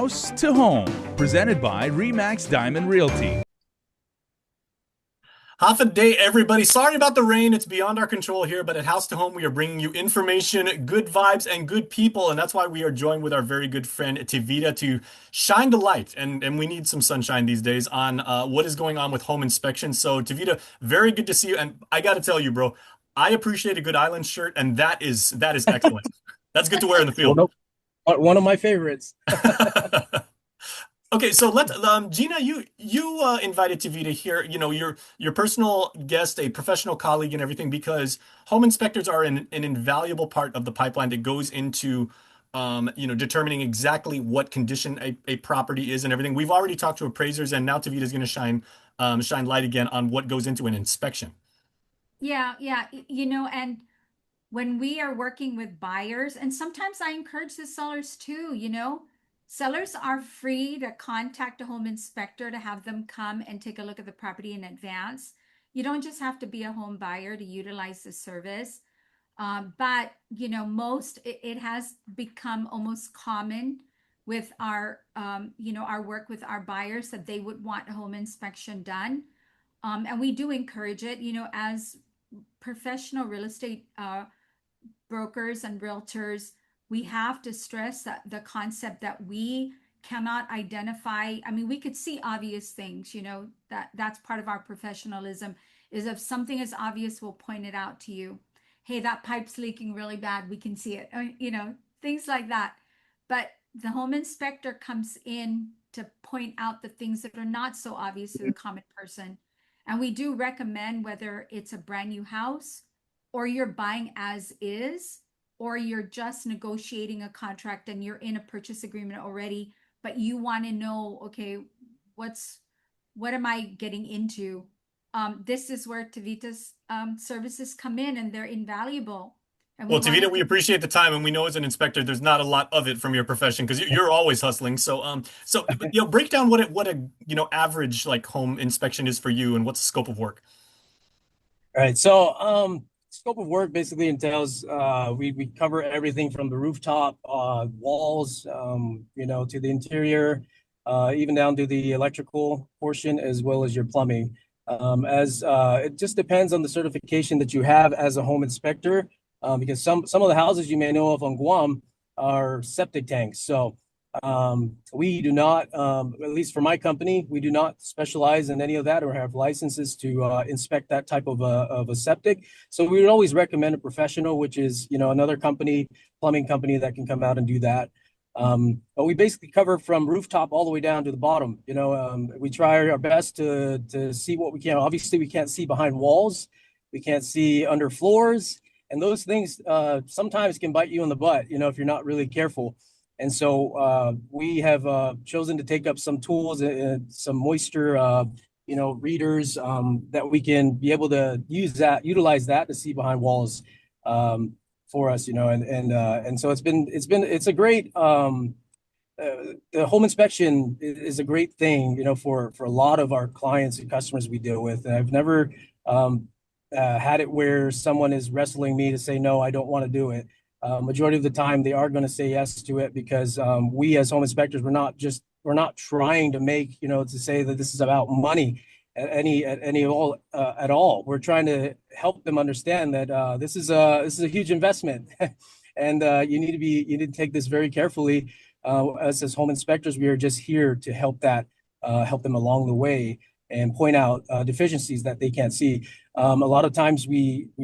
House to Home, presented by Remax Diamond Realty. Half a day, everybody. Sorry about the rain. It's beyond our control here, but at House to Home, we are bringing you information, good vibes, and good people. And that's why we are joined with our very good friend Tivita to shine the light. And we need some sunshine these days on what is going on with home inspection. So, Tivita, very good to see you. And I got to tell you, bro, I appreciate a good island shirt, and that is excellent. That's good to wear in the One field. of, one of my favorites. Okay, so let Gina, you invited Tavita here. You know, your personal guest, a professional colleague, and everything, because home inspectors are an invaluable part of the pipeline that goes into determining exactly what condition a property is and everything. We've already talked to appraisers, and now Tavita's going to shine light again on what goes into an inspection. Yeah, yeah. And when we are working with buyers, and sometimes I encourage the sellers too, sellers are free to contact a home inspector to have them come and take a look at the property in advance. You don't just have to be a home buyer to utilize the service. But it has become almost common with our work with our buyers that they would want a home inspection done. And we do encourage it, as professional real estate brokers and realtors, we have to stress that the concept that we cannot identify. I mean, we could see obvious things, that's part of our professionalism, is if something is obvious, we'll point it out to you. Hey, that pipe's leaking really bad. We can see it, things like that. But the home inspector comes in to point out the things that are not so obvious to the common person. And we do recommend, whether it's a brand new house or you're buying as is, or you're just negotiating a contract and you're in a purchase agreement already, but you want to know, okay, what am I getting into? This is where Tavita's services come in, and they're invaluable. And we Well, want Tavita, we to, appreciate the time, and we know as an inspector, there's not a lot of it from your profession because you're always hustling. So break down what a average like home inspection is for you, and what's the scope of work. All right. So, scope of work basically entails we cover everything from the rooftop, walls, to the interior, even down to the electrical portion, as well as your plumbing. As It just depends on the certification that you have as a home inspector, because some of the houses you may know of on Guam are septic tanks. So we do not, at least for my company, we do not specialize in any of that or have licenses to inspect that type of a septic. So we would always recommend a professional, which is, another company, plumbing company, that can come out and do that. But we basically cover from rooftop all the way down to the bottom. We try our best to see what we can. Obviously, we can't see behind walls. We can't see under floors. And those things sometimes can bite you in the butt, if you're not really careful. And so we have chosen to take up some tools and some moisture, readers, that we can be able to utilize that to see behind walls, for us, and so it's a great, the home inspection is a great thing, for a lot of our clients and customers we deal with. And I've never had it where someone is wrestling me to say, no, I don't want to do it. Majority of the time, they are going to say yes to it because we as home inspectors, we're not trying to make, to say that this is about money at all. We're trying to help them understand that this is a huge investment, and you need to take this very carefully. As home inspectors, we are just here to help them along the way and point out deficiencies that they can't see. A lot of times,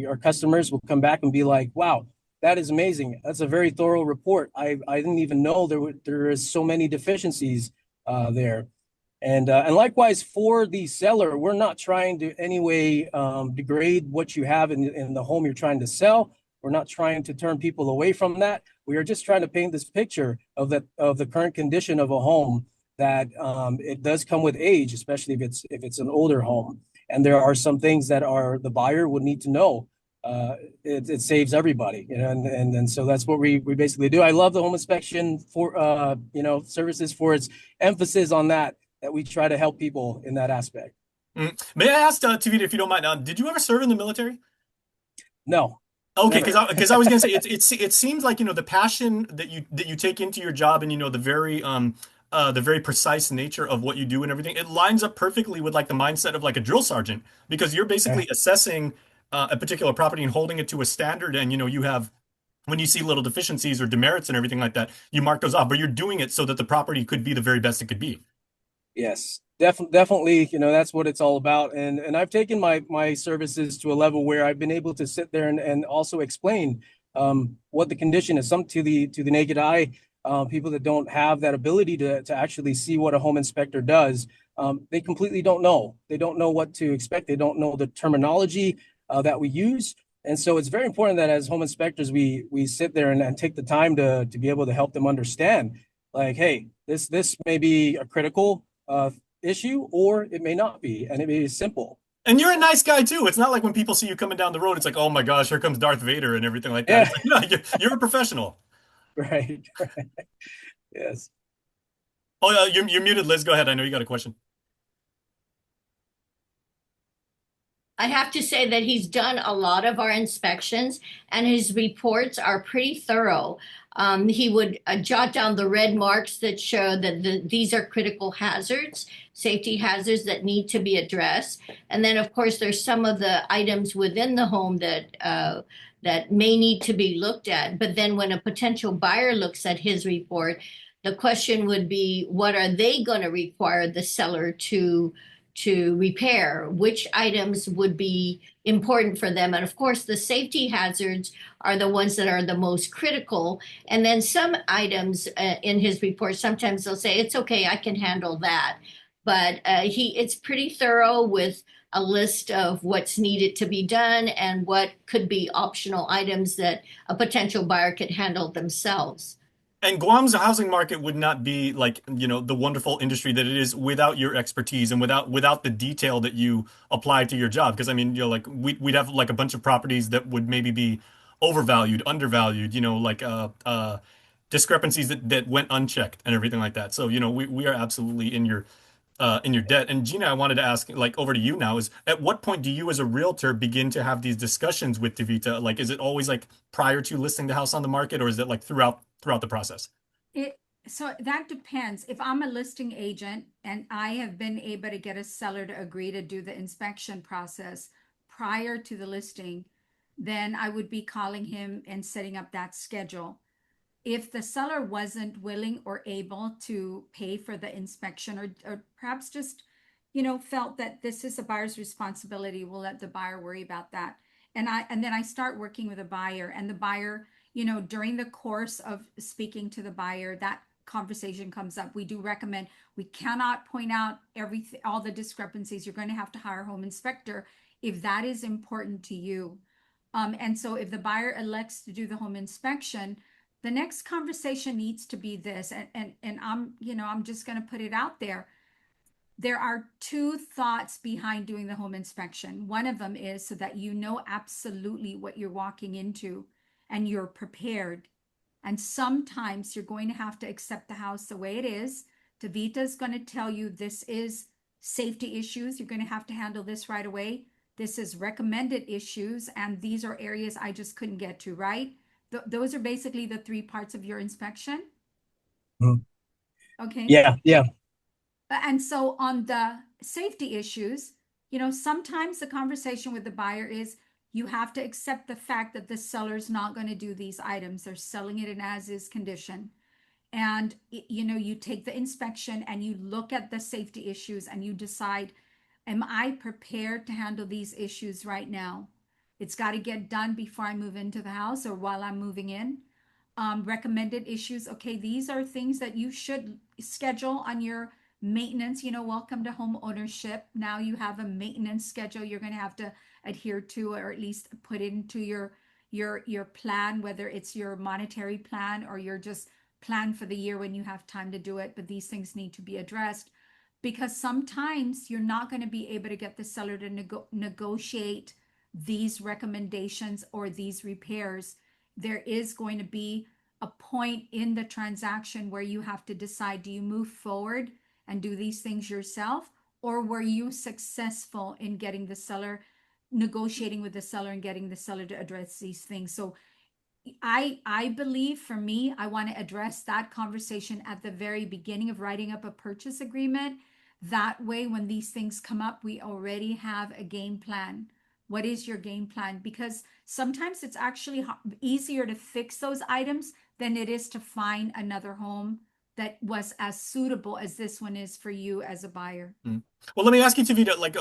our customers will come back and be like, "Wow, that is amazing. That's a very thorough report. I didn't even know there is so many deficiencies there." And likewise for the seller, we're not trying to any way degrade what you have in the home you're trying to sell. We're not trying to turn people away from that. We are just trying to paint this picture of the current condition of a home, that it does come with age, especially if it's an older home. And there are some things that the buyer would need to know. It saves everybody, and so that's what we basically do. I love the home inspection for services for its emphasis on that we try to help people in that aspect. May I ask, Tavita, if you don't mind, did you ever serve in the military? No, Okay, never. because I was gonna say it seems like the passion that you take into your job, and the very the very precise nature of what you do and everything, it lines up perfectly with like the mindset of like a drill sergeant because you're basically assessing a particular property and holding it to a standard. And you know, you have when you see little deficiencies or demerits and everything like that, you mark those off, but you're doing it so that the property could be the very best it could be. Yes, definitely. You know, that's what it's all about. And I've taken my services to a level where I've been able to sit there and also explain what the condition is. Some to the naked eye, people that don't have that ability to actually see what a home inspector does, they completely don't know. They don't know what to expect. They don't know the terminology that we use. And so it's very important that as home inspectors, we sit there and take the time to be able to help them understand, like, hey, this may be a critical issue, or it may not be, and it may be simple. And you're a nice guy too. It's not like when people see you coming down the road, it's like, oh my gosh, here comes Darth Vader and everything like that. Yeah, It's like, no, you're a professional. right, right. Yes. Oh, you're muted, Liz. Go ahead. I know you got a question. I have to say that he's done a lot of our inspections and his reports are pretty thorough. He would jot down the red marks that show that these are critical hazards, safety hazards that need to be addressed. And then, of course, there's some of the items within the home that may need to be looked at. But then when a potential buyer looks at his report, the question would be, what are they going to require the seller to repair? Which items would be important for them? And of course, the safety hazards are the ones that are the most critical. And then some items in his report, sometimes they'll say, it's okay, I can handle that. But it's pretty thorough with a list of what's needed to be done and what could be optional items that a potential buyer could handle themselves. And Guam's housing market would not be like, you know, the wonderful industry that it is without your expertise and without the detail that you apply to your job. Because I mean, you know, like we'd have like a bunch of properties that would maybe be overvalued, undervalued, you know, like discrepancies that went unchecked and everything like that. So, you know, we are absolutely in your debt. And Gina, I wanted to ask, like, over to you now, is at what point do you as a realtor begin to have these discussions with Tevita? Like, is it always like prior to listing the house on the market, or is it like throughout the process? So that depends. If I'm a listing agent and I have been able to get a seller to agree to do the inspection process prior to the listing, then I would be calling him and setting up that schedule. If the seller wasn't willing or able to pay for the inspection, or perhaps just, you know, felt that this is a buyer's responsibility, we'll let the buyer worry about that. And then I start working with a buyer, and the buyer, you know, during the course of speaking to the buyer, that conversation comes up. We do recommend, we cannot point out everything, all the discrepancies. You're going to have to hire a home inspector if that is important to you. And so if the buyer elects to do the home inspection, the next conversation needs to be this, and I'm, you know, I'm just going to put it out there. There are two thoughts behind doing the home inspection. One of them is so that you know absolutely what you're walking into and you're prepared. And sometimes you're going to have to accept the house the way it is. Tevita is going to tell you this is safety issues. You're going to have to handle this right away. This is recommended issues, and these are areas I just couldn't get to, right? Those are basically the three parts of your inspection. Okay. Yeah. And so on the safety issues, you know, sometimes the conversation with the buyer is you have to accept the fact that the seller's not going to do these items. They're selling it in as-is condition. And, you know, you take the inspection and you look at the safety issues and you decide, am I prepared to handle these issues right now? It's got to get done before I move into the house or while I'm moving in. Recommended issues. Okay, these are things that you should schedule on your maintenance. You know, welcome to home ownership. Now you have a maintenance schedule you're going to have to adhere to, or at least put into your plan, whether it's your monetary plan or your just plan for the year when you have time to do it. But these things need to be addressed, because sometimes you're not going to be able to get the seller to negotiate these recommendations or these repairs. There is going to be a point in the transaction where you have to decide, do you move forward and do these things yourself, or were you successful in getting the seller, negotiating with the seller and getting the seller to address these things? So I believe for me, I want to address that conversation at the very beginning of writing up a purchase agreement. That way, when these things come up, we already have a game plan. What is your game plan? Because sometimes it's actually easier to fix those items than it is to find another home that was as suitable as this one is for you as a buyer. Well, let me ask you, Tavita, like,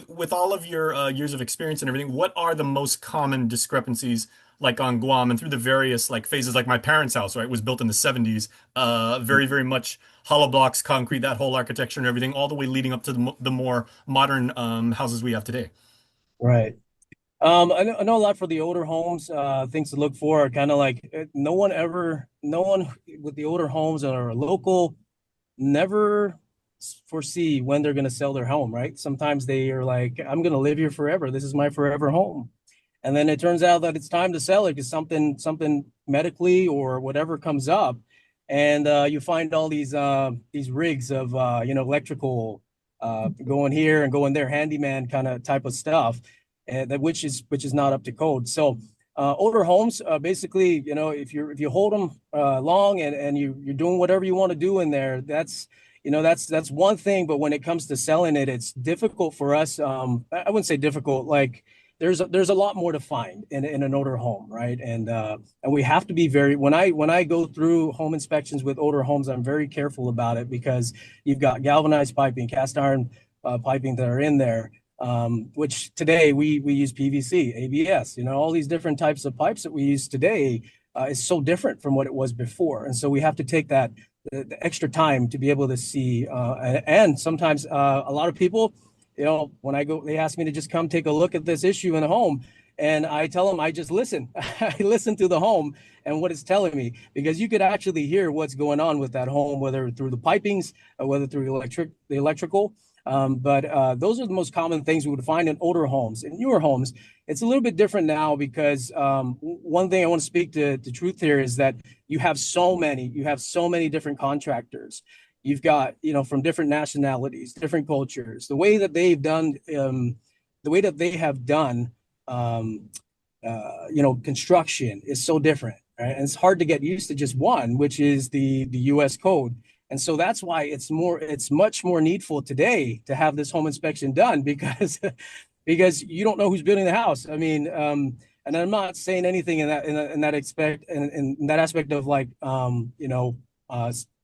with all of your years of experience and everything, what are the most common discrepancies, like on Guam and through the various like phases? Like my parents' house, right, was built in the 70s, very, very much hollow blocks, concrete, that whole architecture and everything, all the way leading up to the more modern houses we have today. Right. I know a lot for the older homes. Things to look for are kind of like no one with the older homes that are local never foresee when they're going to sell their home, right? Sometimes they are like, I'm going to live here forever. This is my forever home. And then it turns out that it's time to sell it because something medically or whatever comes up. And you find all these rigs of, electrical going here and going there, handyman kind of type of stuff, and which is not up to code. So older homes, basically, if you hold them long and you're doing whatever you want to do in there, that's one thing. But when it comes to selling it, it's difficult for us. I wouldn't say difficult. Like there's a lot more to find in an older home, right? And we have to be when I go through home inspections with older homes, I'm very careful about it because you've got galvanized piping, cast iron piping that are in there. Which today we use PVC, ABS, all these different types of pipes that we use today is so different from what it was before. And so we have to take the extra time to be able to see. And sometimes a lot of people, when I go, they ask me to just come take a look at this issue in the home. And I tell them, I just listen. I listen to the home and what it's telling me, because you could actually hear what's going on with that home, whether through the pipings or whether through the electrical. But those are the most common things we would find in older homes. In newer homes, it's a little bit different now because one thing I want to speak to the truth here is that you have so many different contractors. You've got, from different nationalities, different cultures, the way that they have done, construction is so different, right? And it's hard to get used to just one, which is the U.S. code. And so that's why it's much more needful today to have this home inspection done because you don't know who's building the house. I mean, and I'm not saying anything in that aspect of like,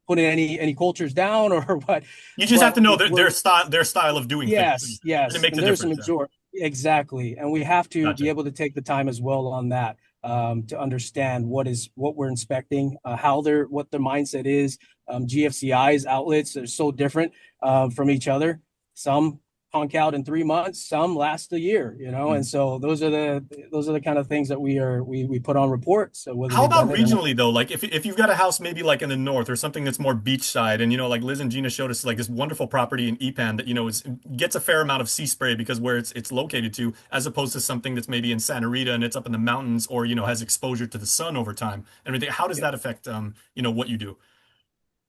putting any cultures down or what. You just have to know their style of doing things. Yes. To make the difference. Exactly. And we have to Gotcha. be able to take the time as well on that. To understand what we're inspecting, what their mindset is. GFCI's outlets are so different from each other. Some punk out in 3 months, some last a year, and so those are the kind of things that we put on reports. So how about regionally though? Like if you've got a house maybe like in the north or something that's more beachside, and like Liz and Gina showed us like this wonderful property in Ipan that gets a fair amount of sea spray because where it's located to, as opposed to something that's maybe in Santa Rita and it's up in the mountains or has exposure to the sun over time and everything. How does that affect what you do?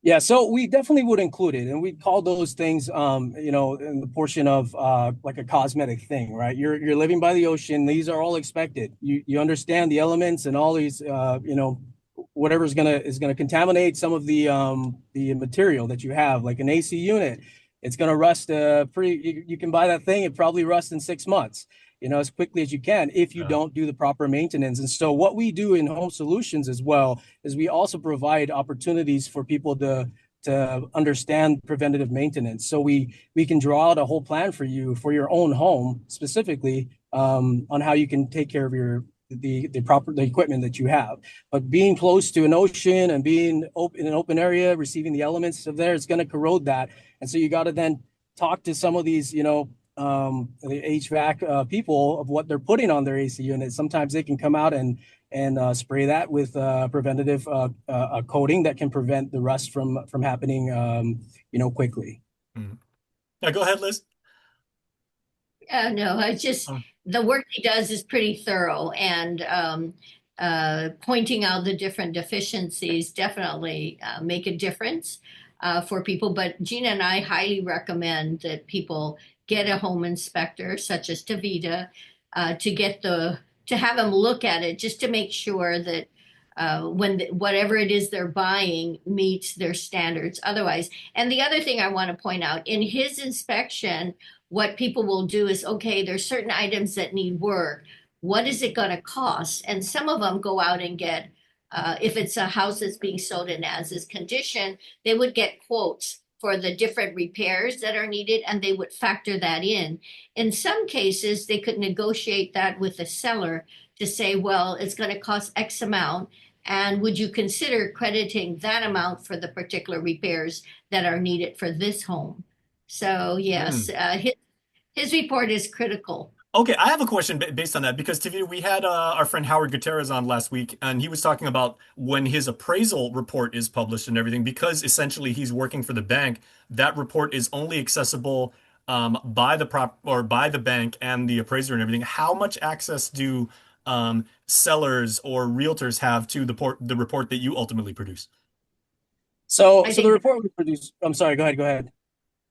Yeah, so we definitely would include it, and we call those things, in the portion of like a cosmetic thing, right? You're living by the ocean; these are all expected. You understand the elements and all these, whatever is gonna contaminate some of the material that you have, like an AC unit. It's gonna rust. You can buy that thing; it probably rusts in 6 months. As quickly as you can if you don't do the proper maintenance. And so what we do in Home Solutions as well is we also provide opportunities for people to understand preventative maintenance. So we can draw out a whole plan for you for your own home specifically on how you can take care of the equipment that you have. But being close to an ocean and being in an open area, receiving the elements of there, it's going to corrode that. And so you got to then talk to some of these, the HVAC people of what they're putting on their AC units. Sometimes they can come out and spray that with preventative coating that can prevent the rust from happening, quickly. Mm-hmm. Yeah, go ahead, Liz. No, the work he does is pretty thorough, and pointing out the different deficiencies definitely make a difference for people. But Gina and I highly recommend that people get a home inspector such as Tavita to to have them look at it just to make sure that whatever it is they're buying meets their standards otherwise. And the other thing I want to point out, in his inspection, what people will do is, okay, there's certain items that need work. What is it going to cost? And some of them go out and get, if it's a house that's being sold in as is condition, they would get quotes for the different repairs that are needed, and they would factor that in. In some cases, they could negotiate that with the seller to say, well, it's going to cost X amount, and would you consider crediting that amount for the particular repairs that are needed for this home? So yes, his report is critical. Okay, I have a question based on that because Tavita, we had our friend Howard Gutierrez on last week, and he was talking about when his appraisal report is published and everything, because essentially he's working for the bank, that report is only accessible by the bank and the appraiser and everything. How much access do sellers or realtors have to the report that you ultimately produce? So I the think report we produce, I'm sorry, go ahead.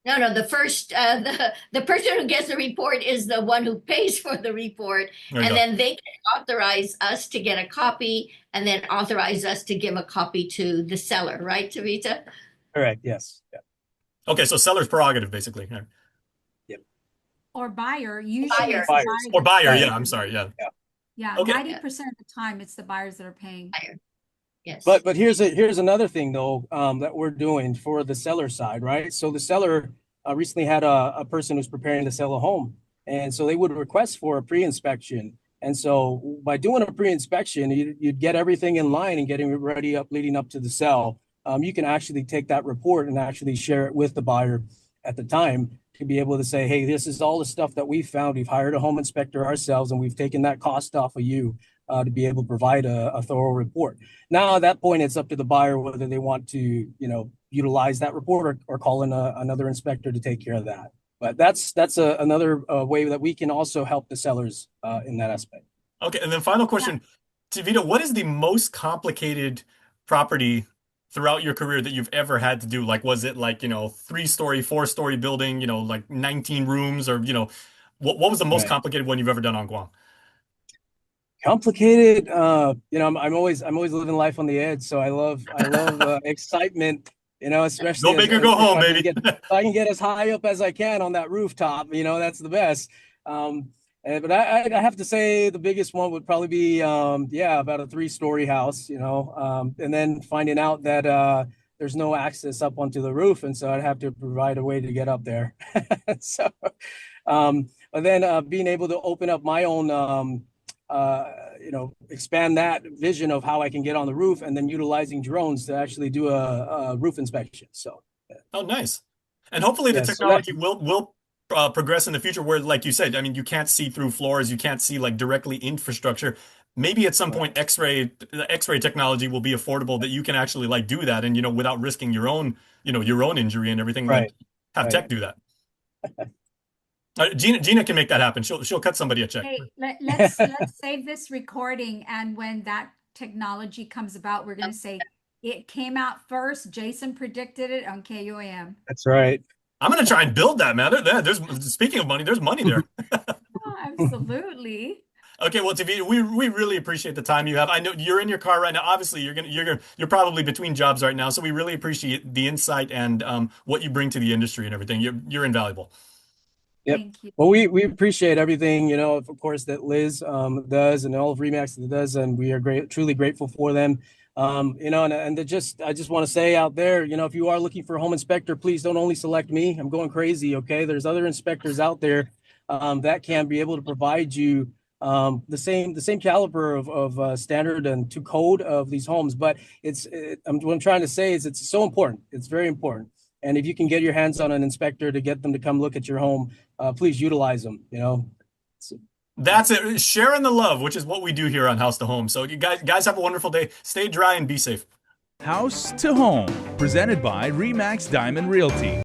no, the first the person who gets the report is the one who pays for the report, There you and go. then they can authorize us to get a copy, and then authorize us to give a copy to the seller, right, Tavita? Correct, yes. Yeah. Okay, so seller's prerogative, basically. Yeah. Or buyer, usually Buyer. it's the Buyers. buyer Or buyer, Buyer. yeah, I'm sorry, yeah. Yeah, Okay. 90% of the time it's the buyers that are paying. Yes. But here's another thing though that we're doing for the seller side, right? So the seller recently had a person who's preparing to sell a home, and so they would request for a pre-inspection. And so by doing a pre-inspection, you'd get everything in line and getting it ready up leading up to the sell. You can actually take that report and actually share it with the buyer at the time to be able to say, hey, this is all the stuff that we found. We've hired a home inspector ourselves, and we've taken that cost off of you to be able to provide a thorough report. Now, at that point, it's up to the buyer whether they want to, utilize that report or call in another inspector to take care of that. But that's another way that we can also help the sellers in that aspect. Okay, and then final question, Tavita, what is the most complicated property throughout your career that you've ever had to do? Like, was it like, 3-story, 4-story building, like 19 rooms, or, what was the most Right. complicated one you've ever done on Guam? Complicated, I'm always living life on the edge, so I love excitement, especially Go big or go if home, I can baby. if I can get as high up as I can on that rooftop, that's the best. But I have to say the biggest one would probably be about a 3-story house, and then finding out that there's no access up onto the roof, and so I'd have to provide a way to get up there. So, but then being able to open up my own expand that vision of how I can get on the roof, and then utilizing drones to actually do a roof inspection. So, Oh, nice. And hopefully the Yeah, so technology will progress in the future where, like you said, I mean, you can't see through floors, you can't see like directly infrastructure. Maybe at some point the X-ray technology will be affordable that you can actually like do that, and without risking your own injury and everything, like Right. have Right. tech do that. Gina can make that happen. She'll cut somebody a check. Hey, let's save this recording, and when that technology comes about, we're going to say it came out first. Jason predicted it on KUAM. That's right. I'm gonna try and build that, man. There's speaking of money, there's money there. Oh, absolutely. Okay, well, Tavita, we really appreciate the time you have. I know you're in your car right now. Obviously, you're probably between jobs right now, so we really appreciate the insight and what you bring to the industry and everything. You're invaluable. Yep. Thank you. Well, we appreciate everything, of course, that Liz does, and all of Remax that does, and we are truly grateful for them. And I just want to say out there, if you are looking for a home inspector, please don't only select me. I'm going crazy. Okay, there's other inspectors out there that can be able to provide you the same caliber of standard and to code of these homes. But what I'm trying to say is it's so important. It's very important. And if you can get your hands on an inspector to get them to come look at your home, please utilize them. That's it. Sharing the love, which is what we do here on House to Home. So you guys have a wonderful day. Stay dry and be safe. House to Home, presented by Remax Diamond Realty.